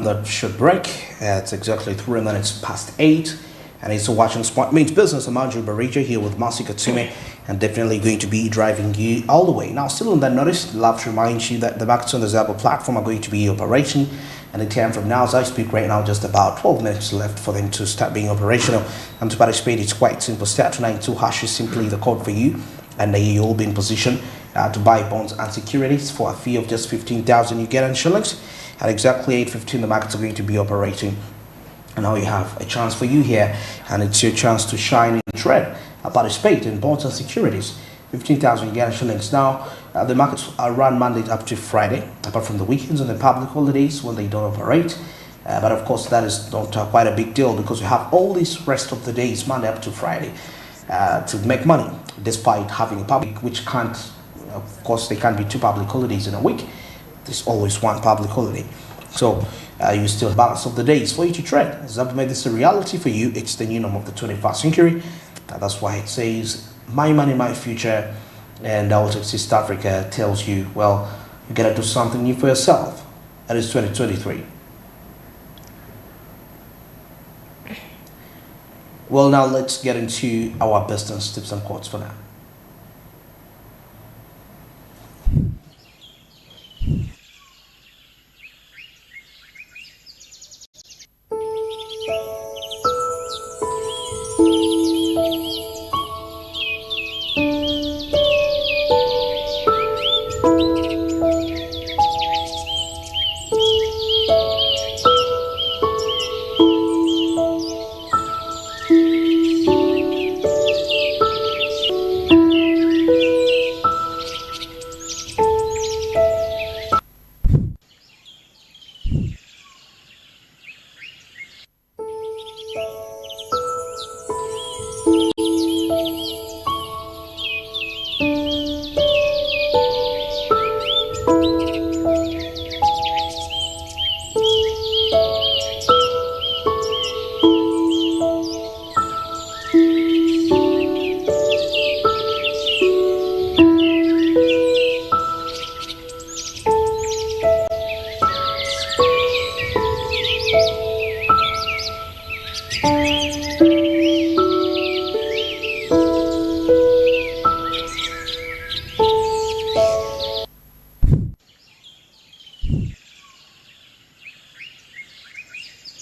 that should break. It's exactly 3 minutes past 8. And it's watching Smart Means Business. I'm Andrew Barija here with Marcy Katsume, and definitely going to be driving you all the way. Now, still on that notice, I'd love to remind you that the markets on the Zabo platform are going to be operating. And the time from now, as I speak right now, just about 12 minutes left for them to start being operational. And to participate, it's quite simple. Start 92 hash is simply the code for you. And then you'll be in position to buy bonds and securities for a fee of just 15,000 you get in shillings. At exactly 8:15, the markets are going to be operating. And now you have a chance for you here, and it's your chance to shine in trade, participate in bonds and securities. 15,000 Ghana shillings. Now, the markets are run Monday up to Friday, apart from the weekends and the public holidays when they don't operate. But of course, that is not quite a big deal because we have all these rest of the days, Monday up to Friday, to make money, despite having a public, which can't, of course, there can't be 2 public holidays in a week. There's always 1 public holiday. So, you still balance of the days for you to trade. Zambia made this a reality for you. It's the new norm of the 21st century. That's why it says, my money, my future. And Altec East Africa tells you, well, you gotta do something new for yourself. That is 2023. Well, now let's get into our business tips and quotes for now.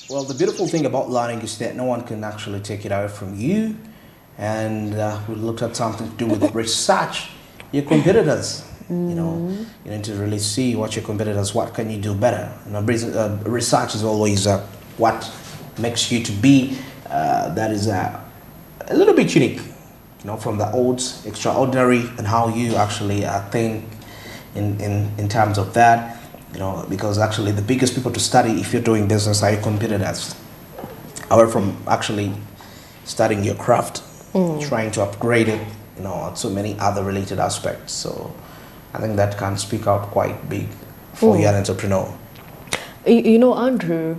Well, the beautiful thing about learning is that no one can actually take it away from you. And we looked at something to do with research. Your competitors, you need to really see what your competitors, what can you do better. Research is always what makes you to be, that is a little bit unique, from the odds, extraordinary, and how you actually think in terms of that. Because actually the biggest people to study if you're doing business are your competitors. Away from actually studying your craft, trying to upgrade it, on so many other related aspects. So I think that can speak out quite big for you as an entrepreneur. Andrew,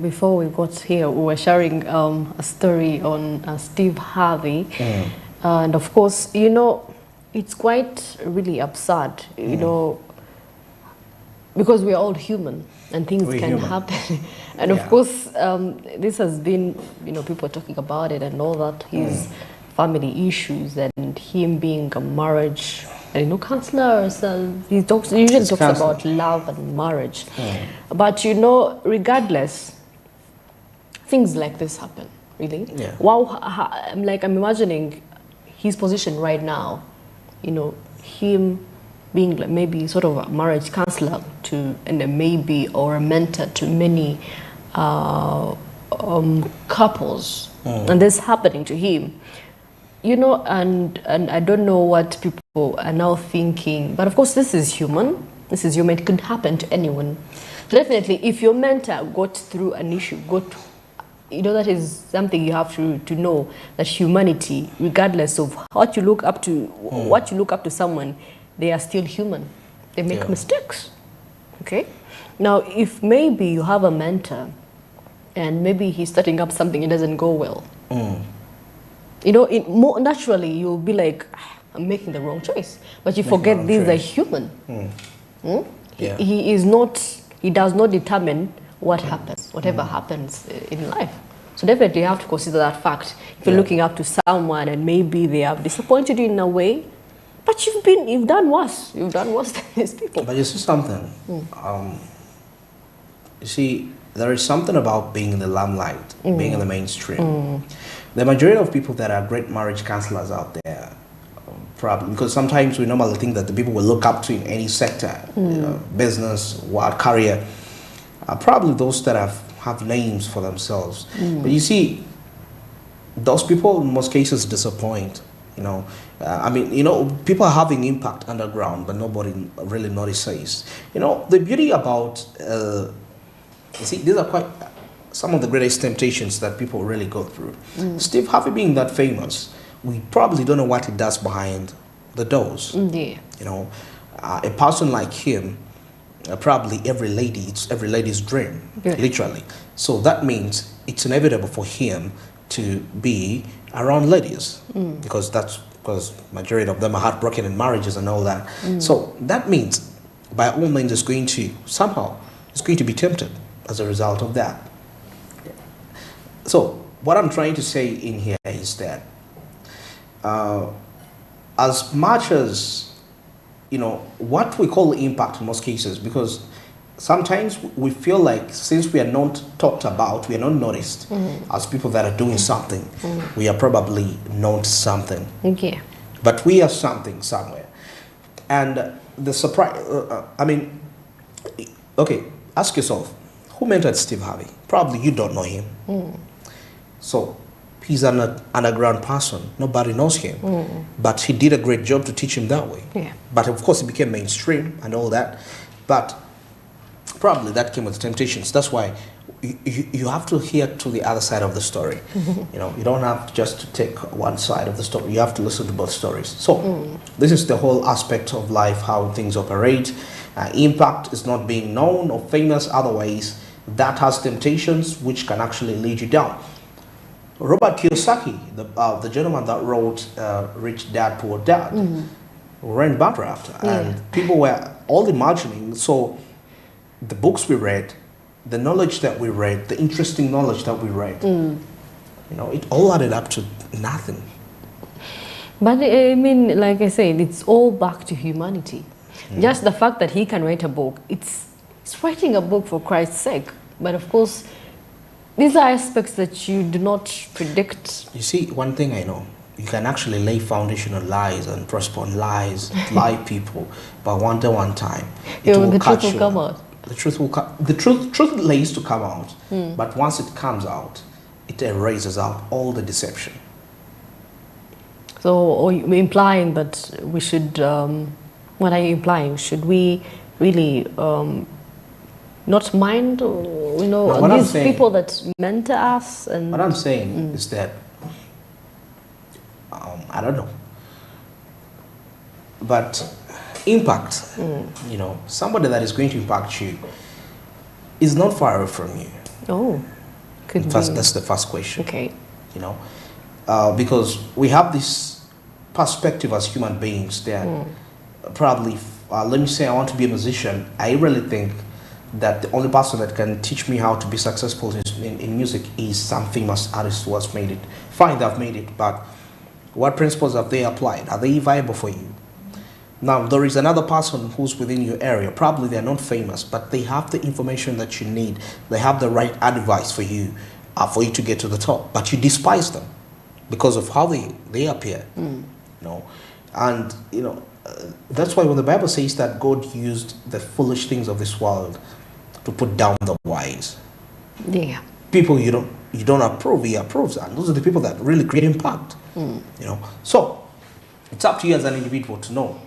before we got here, we were sharing a story on Steve Harvey. And of course, it's quite really absurd, because we are all human and things can happen. And of course, this has been, people talking about it and all that, his family issues and him being a marriage, counselor. So he usually talks about love and marriage. But, regardless, things like this happen, really. Yeah. Wow, I'm imagining his position right now, him being maybe sort of a marriage counselor and a maybe or a mentor to many couples, and this happening to him, and I don't know what people are now thinking, but of course this is human. It could happen to anyone. Definitely, if your mentor got through an issue, that is something you have to know, that humanity, regardless of what you look up to, someone, they are still human. They make mistakes. Okay? Now, if maybe you have a mentor and maybe he's starting up something, it doesn't go well. More naturally, you'll be like, I'm making the wrong choice. But you forget these are human. Yeah. He does not determine what happens, whatever happens in life. So definitely you have to consider that fact. If you're looking up to someone and maybe they have disappointed you in a way, but you've done worse. You've done worse than these people. But you see something. You see, there is something about being in the limelight, being in the mainstream. The majority of people that are great marriage counselors out there, probably because sometimes we normally think that the people we look up to in any sector, you know, business, work, career, are probably those that have names for themselves. But you see, those people in most cases disappoint. You know, I mean, you know, people are having impact underground, but nobody really notices. You know, the beauty about, you see, these are quite some of the greatest temptations that people really go through. Steve Harvey being that famous, we probably don't know what he does behind the doors. Yeah. You know, a person like him, probably it's every lady's dream, literally. So that means it's inevitable for him to be around ladies because majority of them are heartbroken in marriages and all that. So that means by all means it's going to be tempted as a result of that. So what I'm trying to say in here is that as much as, you know, what we call impact in most cases, because sometimes we feel like since we are not talked about, we are not noticed as people that are doing something, we are probably not something. Okay. But we are something somewhere. And the surprise, I mean, okay, ask yourself, who mentored Steve Harvey? Probably you don't know him. So he's an underground person. Nobody knows him. But he did a great job to teach him that way. Yeah. But of course, he became mainstream and all that. But probably that came with temptations. That's why you have to hear to the other side of the story. You know, you don't have just to take one side of the story. You have to listen to both stories. So this is the whole aspect of life, how things operate. Impact is not being known or famous. Otherwise, that has temptations which can actually lead you down. Robert Kiyosaki, the gentleman that wrote Rich Dad, Poor Dad, ran bankrupt. And people were all imagining. So the books we read, the knowledge that we read, the interesting knowledge that we read, you know, it all added up to nothing. But I mean, like I said, it's all back to humanity. Just the fact that he can write a book, it's writing a book for Christ's sake. But of course, these are aspects that you do not predict. You see, one thing I know, you can actually lay foundation on lies and prosper on lies, lie people, but one time, the truth will come out. The truth will come. The truth lays to come out, but once it comes out, it erases out all the deception. So, are you implying that we should? What are you implying? Should we really not mind, you know, No, these people that mentor us? And what I'm saying is that I don't know, but impact, you know, somebody that is going to impact you is not far away from you. Oh, could be. That's the first question. Okay. You know, because we have this perspective as human beings that probably, let me say I want to be a musician. I really think that the only person that can teach me how to be successful in music is some famous artist who has made it. Fine, they've made it, but what principles have they applied? Are they viable for you? Now, there is another person who's within your area. Probably they're not famous, but they have the information that you need. They have the right advice for you to get to the top. But you despise them because of how they appear. You know, and you know that's why when the Bible says that God used the foolish things of this world to put down the wise. Yeah. People you don't approve, He approves, and those are the people that really create impact. You know, so it's up to you as an individual to know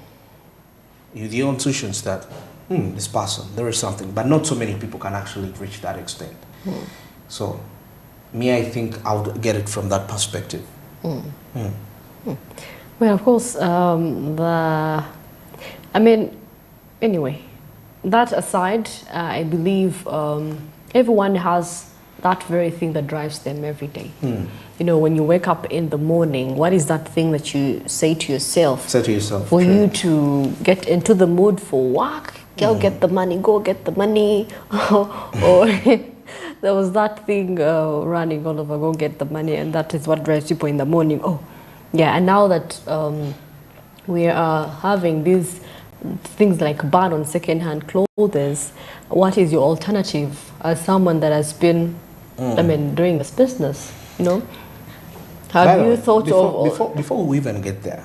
your own intuitions that this person, there is something, but not so many people can actually reach that extent. So me, I think I would get it from that perspective. Well, of course, anyway, that aside, I believe everyone has that very thing that drives them every day. You know, when you wake up in the morning, what is that thing that you say to yourself? Say to yourself. For you to get into the mood for work, Go get the money, go get the money. Or there was that thing running all over, go get the money, and that is what drives people in the morning. Oh, yeah, and now that we are having these things like ban on second-hand clothes, what is your alternative as someone that has been, I mean, doing this business, you know? Have you thought before we even get there,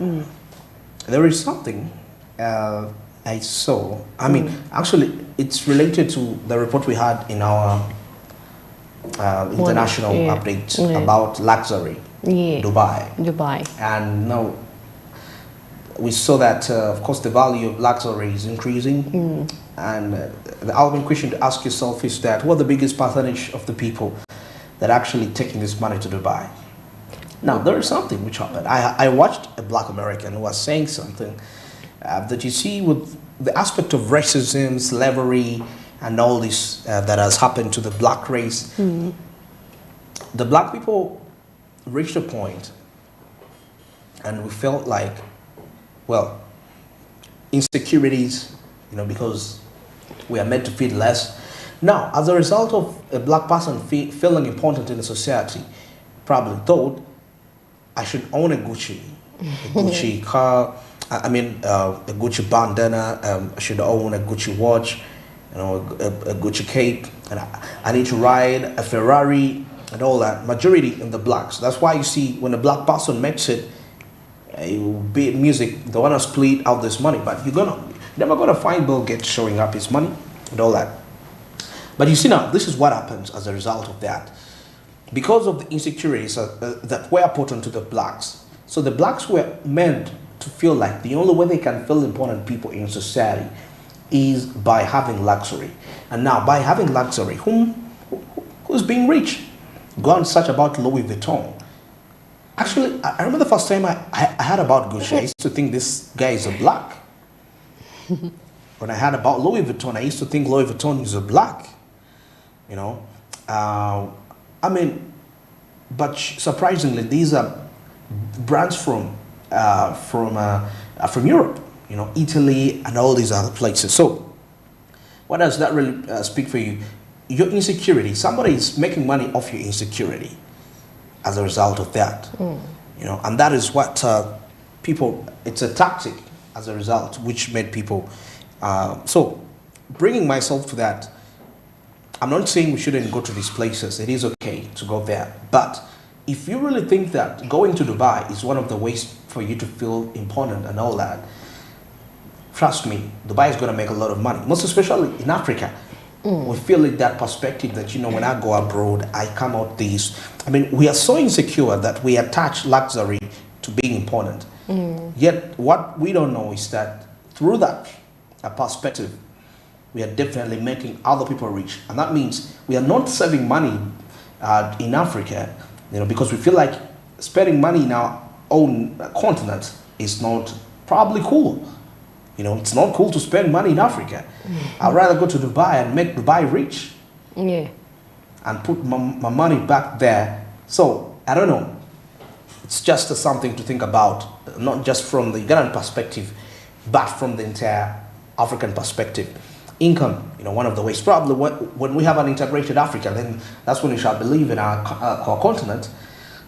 there is something I saw. I mean, actually, it's related to the report we had in our international update about luxury, Dubai. And now we saw that, of course, the value of luxury is increasing. And the ultimate question to ask yourself is that, what are the biggest percentage of the people that are actually taking this money to Dubai? Now, there is something which happened. I watched a black American who was saying something that you see with the aspect of racism, slavery, and all this that has happened to the black race. The black people reached a point and we felt like, well, insecurities, you know, because we are meant to feel less. Now, as a result of a black person feeling important in the society, probably thought, I should own a Gucci car, a Gucci bandana, I should own a Gucci watch, you know, a Gucci cape, and I need to ride a Ferrari and all that. Majority in the blacks. That's why you see when a black person makes it, be it music, they want to split out this money, but you're never gonna find Bill Gates showing up his money and all that. But you see now, this is what happens as a result of that. Because of the insecurities that were put onto the blacks. So the blacks were meant to feel like the only way they can feel important people in society is by having luxury. And now by having luxury, who's being rich? Go and search about Louis Vuitton. Actually, I remember the first time I heard about Gucci, I used to think this guy is a black. When I heard about Louis Vuitton, I used to think Louis Vuitton is a black. You know, I mean, but surprisingly, these are brands from Europe, you know, Italy and all these other places. So, what does that really speak for you? Your insecurity. Somebody is making money off your insecurity as a result of that, you know, and that is what people. It's a tactic as a result, which made people. So, bringing myself to that. I'm not saying we shouldn't go to these places. It is okay to go there. But if you really think that going to Dubai is one of the ways for you to feel important and all that, trust me, Dubai is going to make a lot of money. Most especially in Africa. We feel it that perspective that, you know, when I go abroad, I come out this. I mean, we are so insecure that we attach luxury to being important. Yet what we don't know is that through that perspective, we are definitely making other people rich. And that means we are not saving money in Africa, you know, because we feel like spending money in our own continent is not probably cool. You know, it's not cool to spend money in Africa. I'd rather go to Dubai and make Dubai rich. Yeah. And put my money back there. So, I don't know. It's just something to think about, not just from the Ugandan perspective, but from the entire African perspective. Income, you know, one of the ways. Probably when we have an integrated Africa, then that's when we shall believe in our continent,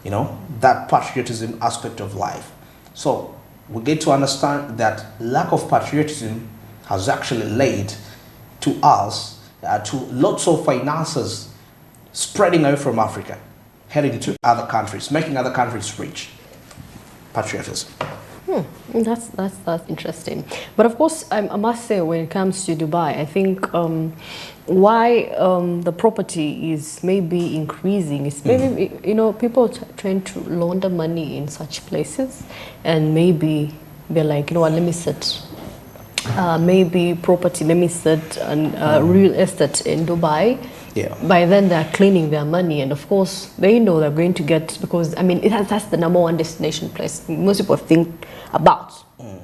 you know, that patriotism aspect of life. So we get to understand that lack of patriotism has actually led to us, to lots of finances spreading away from Africa, heading to other countries, making other countries rich. Patriotism. That's interesting. But of course, I must say, when it comes to Dubai, I think why the property is maybe increasing is maybe, you know, people trying to launder money in such places, and maybe they're like, you know what, let me set maybe property, let me set real estate in Dubai. Yeah. By then they're cleaning their money, and of course they know they're going to get, because I mean that's the #1 destination place most people think about,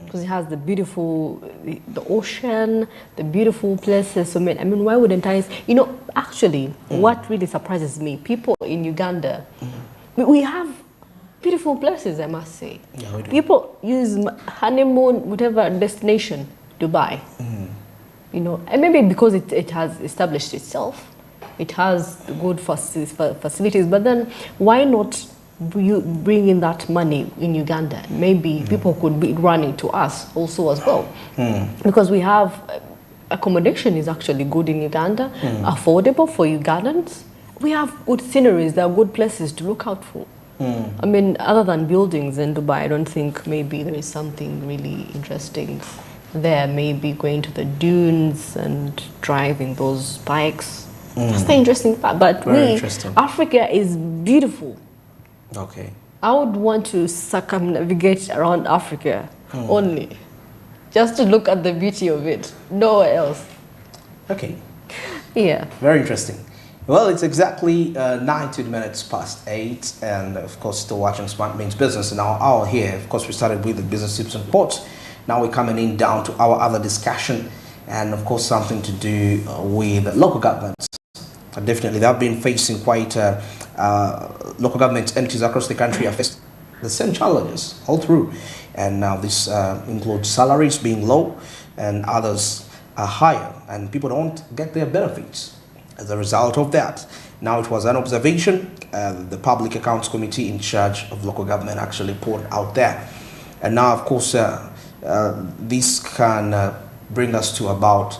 because it has the beautiful, the ocean, the beautiful places. So I mean, why wouldn't I? You know, actually, what really surprises me, people in Uganda, we have beautiful places, I must say. Yeah, we do. People use honeymoon, whatever destination, Dubai. you know, and maybe because it has established itself, it has good facilities, but then why not you bring in that money in Uganda? Maybe people could be running to us also as well, because we have accommodation is actually good in Uganda, affordable for Ugandans. We have good sceneries, there are good places to look out for. I mean, other than buildings in Dubai, I don't think maybe there is something really interesting there. Maybe going to the dunes and driving those bikes. That's the interesting part. But Africa is beautiful. Okay. I would want to circumnavigate around Africa only, just to look at the beauty of it. Nowhere else. Okay. Yeah. Very interesting. Well, it's exactly 19 minutes past 8, and of course, still watching Smart Means Business in our hour here. Of course, we started with the business tips and reports. Now we're coming in down to our other discussion, and of course, something to do with local governments. Definitely, they've been facing quite local government entities across the country have faced the same challenges all through, and now this includes salaries being low, and others are higher, and people don't get their benefits. As a result of that, now it was an observation the Public Accounts Committee in charge of local government actually put out there. And now, of course, this can bring us to about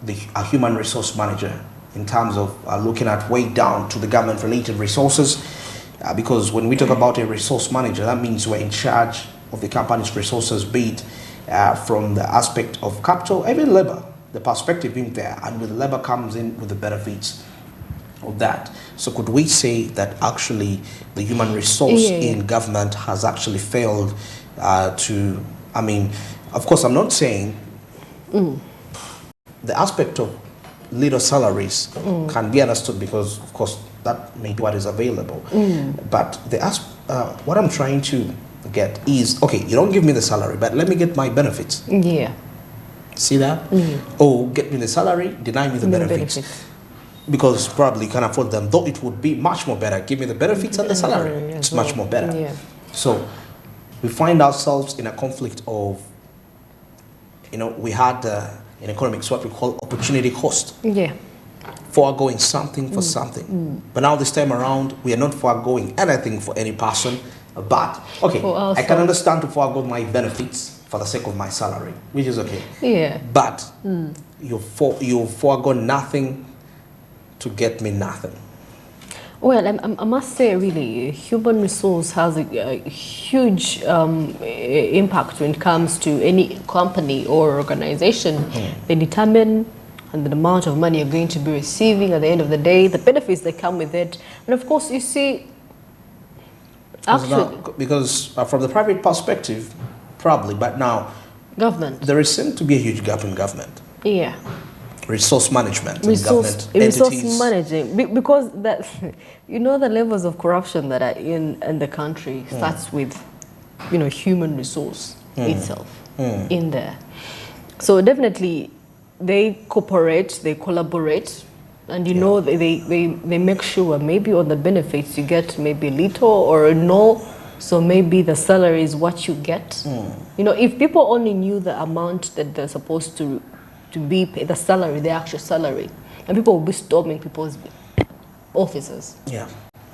a human resource manager in terms of looking at way down to the government-related resources. Because when we talk about a resource manager, that means we're in charge of the company's resources, be it from the aspect of capital, even labor. The perspective in there, and with labor comes in with the benefits of that. So could we say that actually the human resource in government has actually failed to, I mean, of course I'm not saying the aspect of little salaries can be understood, because of course that may be what is available. But the what I'm trying to get is, okay, you don't give me the salary, but let me get my benefits. Yeah. See that? Or get me the salary, deny me the benefits. Because probably you can afford them, though it would be much more better. Give me the benefits and the salary. It's much more better. Yeah. So we find ourselves in a conflict of, you know, we had in economics what we call opportunity cost. Yeah. Foregoing something for something. But now this time around, we are not foregoing anything for any person. But, okay, I can understand to forego my benefits for the sake of my salary, which is okay. Yeah. But you forego nothing to get me nothing. Well, I must say, really, human resource has a huge impact when it comes to any company or organization. They determine the amount of money you're going to be receiving at the end of the day, the benefits that come with it. And of course, you see, actually, because from the private perspective, probably, but now government, there seems to be a huge gap in government. Yeah. Resource management in government entities. Resource managing, because that, you know, the levels of corruption that are in the country starts with, you know, human resource itself in there. So definitely they cooperate, they collaborate, and you know, they make sure maybe on the benefits you get maybe little or no. So maybe the salary is what you get. You know, if people only knew the amount that they're supposed to be paid, the salary, the actual salary, and people will be storming people's offices. Yeah.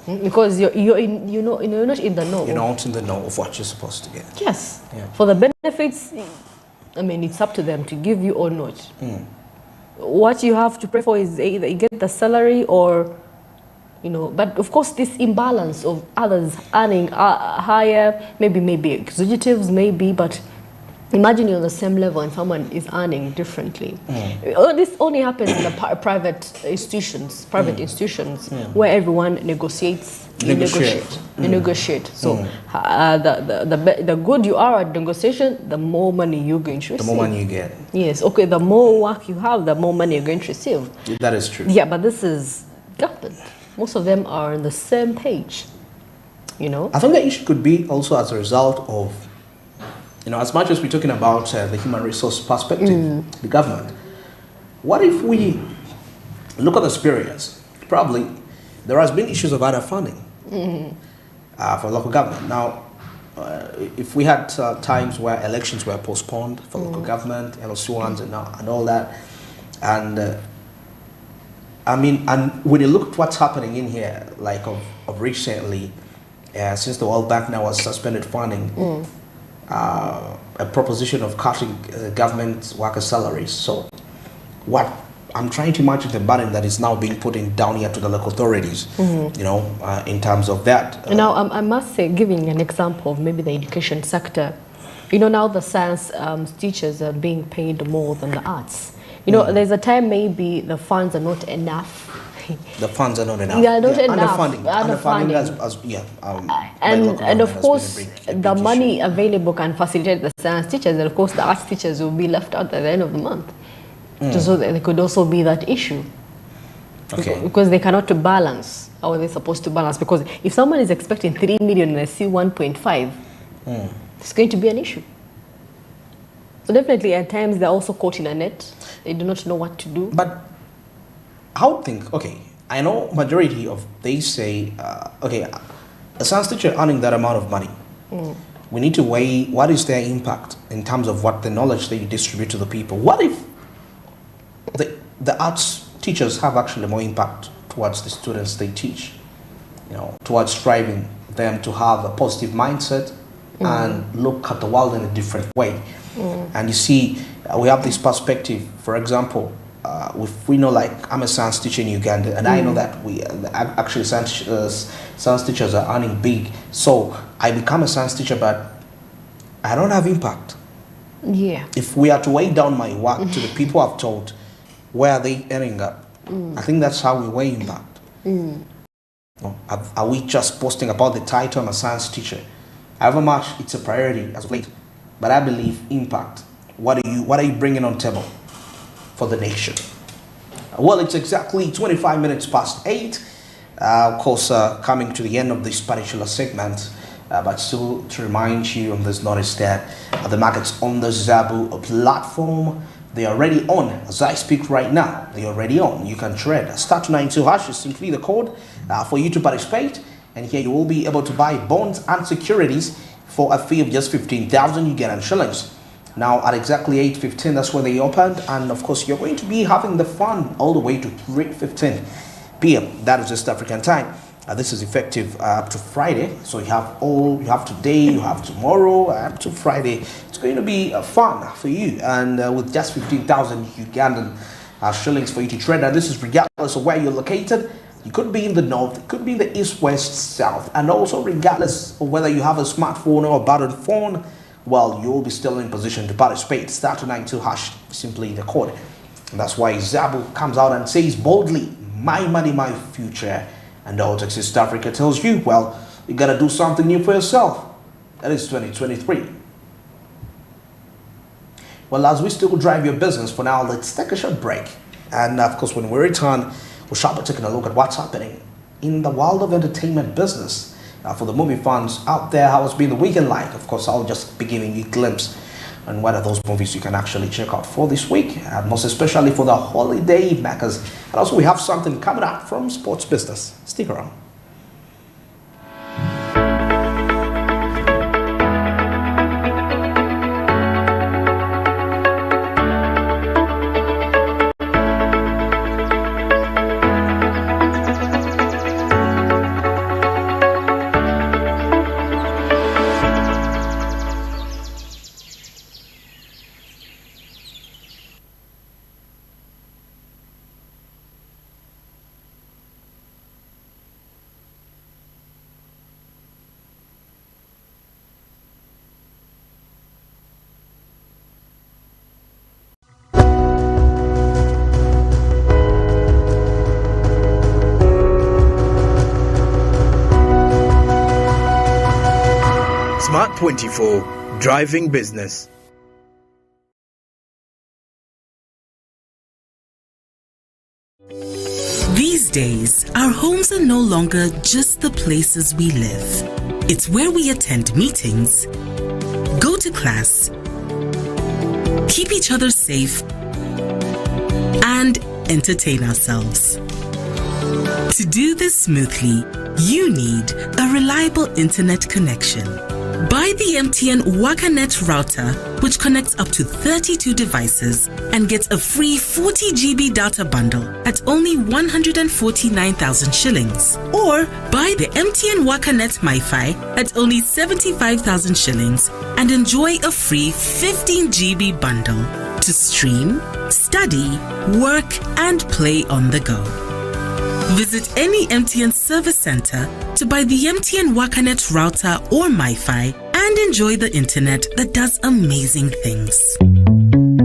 Because you're not in the know. You're not in the know of what you're supposed to get. Yes. Yeah. For the benefits, I mean, it's up to them to give you or not. What you have to pray for is either you get the salary or, you know, but of course this imbalance of others earning higher, maybe executives, but imagine you're on the same level and someone is earning differently. This only happens in the private institutions, where everyone negotiates. Negotiate. So the good you are at negotiation, the more money you're going to receive. The more money you get. Yes. Okay. The more work you have, the more money you're going to receive. That is true. Yeah, but this is government. Most of them are on the same page, you know? I think the issue could be also as a result of, you know, as much as we're talking about the human resource perspective, the government, what if we look at the experience? Probably there has been issues of underfunding for local government. Now, if we had times where elections were postponed for local government, LOC ones and all that, And I mean, and when you look at what's happening in here, like of recently, since the World Bank now has suspended funding, a proposition of cutting government worker salaries. So, what I'm trying to imagine the burden that is now being put in down here to the local authorities, you know, in terms of that. Now, I must say, giving an example of maybe the education sector, you know, now the science teachers are being paid more than the arts. You know, there's a time maybe the funds are not enough. The funds are not enough. Yeah, not enough. Underfunding and of course, the money available can facilitate the science teachers, and of course, the arts teachers will be left out at the end of the month. So there could also be that issue. Okay. Because they cannot balance. How are they supposed to balance? Because if someone is expecting 3 million and I see 1.5, it's going to be an issue. So definitely at times they're also caught in a net. They do not know what to do. But I would think, okay, I know majority of, they say, okay, a science teacher earning that amount of money, we need to weigh what is their impact in terms of what the knowledge they distribute to the people. What if the arts teachers have actually more impact towards the students they teach, you know, towards driving them to have a positive mindset and look at the world in a different way. And you see, we have this perspective, for example, if we know, like, I'm a science teacher in Uganda, and I know that we actually science teachers are earning big. So I become a science teacher, but I don't have impact. Yeah. If we are to weigh down my work to the people I've taught, where are they ending up? I think that's how we weigh impact. Are we just posting about the title, I'm a science teacher? However much it's a priority as of late, but I believe impact. What are you bringing on table for the nation? Well, it's exactly 25 minutes past 8. Of course, coming to the end of this particular segment, but still to remind you on this notice that the markets on the Zabu platform, they are already on. As I speak right now, they are already on. You can trade. Start 92 hash is simply the code for you to participate. And here you will be able to buy bonds and securities for a fee of just 15,000 Ugandan shillings. Now at exactly 8:15, that's when they opened. And of course, you're going to be having the fun all the way to 3:15 p.m. That is East African time. This is effective up to Friday. So you have today, you have tomorrow, up to Friday. It's going to be fun for you. And with just 15,000 Ugandan shillings for you to trade. And this is regardless of where you're located. You could be in the north, it could be in the east, west, south. And also regardless of whether you have a smartphone or a button phone, well, you'll be still in position to participate. Start to 92 hash, simply the code. And that's why Zabu comes out and says boldly, my money, my future. And all Texas East Africa tells you, well, you gotta do something new for yourself. That is 2023. Well, as we still drive your business, for now, let's take a short break. And of course, when we return, we'll start by taking a look at what's happening in the world of entertainment business. For the movie fans out there, how it's been the weekend like? Of course, I'll just be giving you a glimpse on what are those movies you can actually check out for this week, most especially for the holiday makers. And also, we have something coming up from sports business. Stick around. Smart 24, driving business. These days, our homes are no longer just the places we live. It's where we attend meetings, go to class, keep each other safe, and entertain ourselves. To do this smoothly, you need a reliable internet connection. Buy the MTN WakaNet router, which connects up to 32 devices and gets a free 40 GB data bundle at only 149,000 shillings. Or buy the MTN WakaNet MiFi at only 75,000 shillings and enjoy a free 15 GB bundle to stream, study, work, and play on the go. Visit any MTN service center to buy the MTN WakaNet router or MiFi and enjoy the internet that does amazing things.